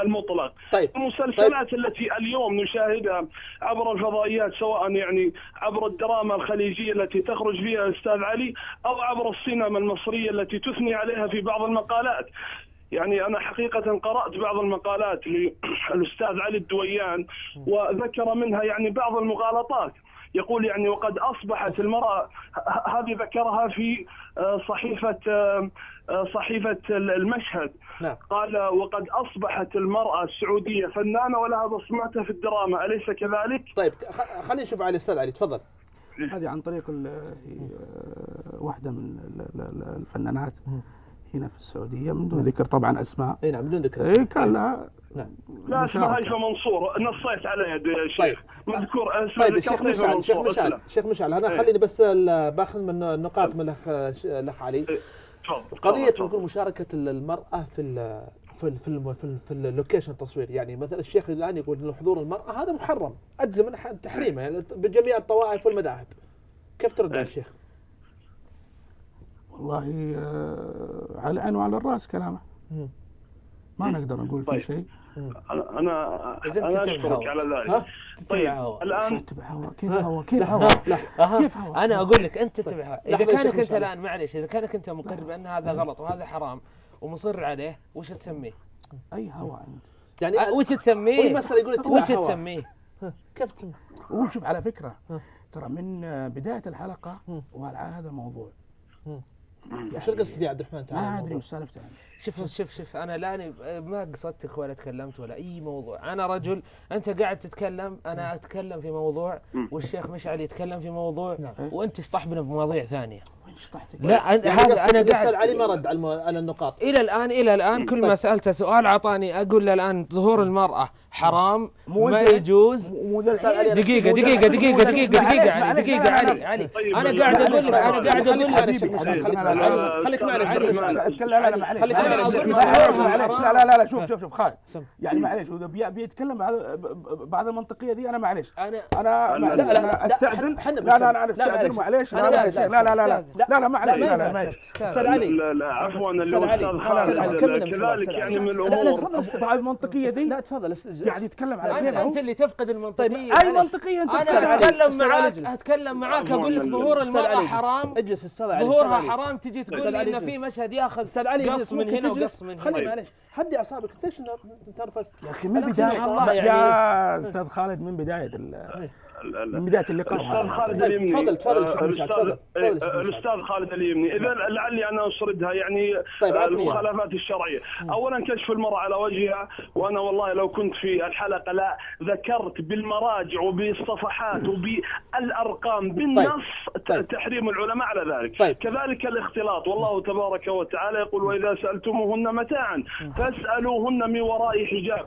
المطلق. طيب. المسلسلات التي اليوم نشاهدها عبر الفضائيات، سواء يعني عبر الدراما الخليجية التي تخرج فيها الأستاذ علي، أو عبر السينما المصرية التي تثني عليها في بعض المقالات. يعني أنا حقيقة قرأت بعض المقالات للأستاذ علي الدويان، وذكر منها يعني بعض المغالطات. يقول يعني وقد أصبحت المرأة، هذه ذكرها في صحيفة المشهد. نعم. قال وقد أصبحت المرأة السعودية فنانة ولها بصمتها في الدراما، أليس كذلك؟ طيب خلينا نشوف على الأستاذ علي، تفضل. هذه عن طريق واحدة من الفنانات هنا في السعودية، من دون ذكر طبعا أسماء. اي نعم، بدون ذكر اسماء. كان لها نعم. لا، اسمها هيفا منصور، نصيت عليها يا شيخ. مذكور اسمها. طيب الشيخ مشعل انا خليني بس باخذ من النقاط من الاخ علي. قضية تكون مشاركة المرأة في اللوكيشن التصوير. يعني مثلا الشيخ الآن يقول إنه حضور المرأة هذا محرم، أجزم من تحريمه يعني بجميع الطوائف والمذاهب. كيف ترد على الشيخ؟ والله على العين وعلى الراس كلامه، ما نقدر نقول في شيء. أنا أشكرك على ذلك. طيب الآن كيف هو أنا أقول لك أنت تتبع هوا. إذا كانك أنت الآن معليش، إذا كانك أنت مقر بأن هذا غلط وهذا حرام ومصر عليه، وش تسميه؟ أي هوا أنت يعني وش تسميه؟ والمسألة يقول وش تسميه؟ كيف تسميه؟ وشوف على فكرة ترى من بداية الحلقة وعلى هذا الموضوع. شو القصد يا عبد الرحمن؟ ما أدري وش سالفته. شوف أنا لا ما قصدتك ولا تكلمت ولا أي موضوع. أنا رجل، أنت قاعد تتكلم، أنا أتكلم في موضوع، والشيخ مشعل يتكلم في موضوع، وأنت تشطحبنا بمواضيع ثانية. لا هذا أنا قاعد. علي ما رد على النقاط إلى الآن كل ما سألته سؤال أعطاني. أقول له الآن ظهور المرأة حرام، ما يجوز. دقيقة علي أنا قاعد أقول لك خليك معنا لا شوف خالد، يعني معليش وإذا بيتكلم بعد المنطقية دي أنا معليش أنا أستأذن. لا أنا أستأذن معليش. لا معليش. أستاذ علي، لا عفوا الأستاذ خالد كذلك يعني من الأمور بعد المنطقية دي. لا تفضل قاعد يتكلم على أنت اللي تفقد المنطقية. أي منطقية أنت؟ أنا أتكلم معاك أقول لك ظهور المرأة حرام. اجلس أستاذ علي. ظهورها حرام، تجي تقول لي إن في مشهد ياخذ قص من هنا وقص من هنا. خلي معليش هدي أعصابك، ليش تنرفزت يا أخي؟ من بداية يا أستاذ خالد، من بداية اللقاء. الأستاذ خالد اليمني. تفضل الأستاذ خالد اليمني. إذا لعلي أنا أسردها يعني. المخالفات الشرعية. أولا كشف المرأة على وجهها، وأنا والله لو كنت في الحلقة لا ذكرت بالمراجع وبالصفحات وبالأرقام بالنص تحريم العلماء على ذلك. كذلك الاختلاط، والله تبارك وتعالى يقول وإذا سألتموهن متاعا فاسألوهن من وراء حجاب.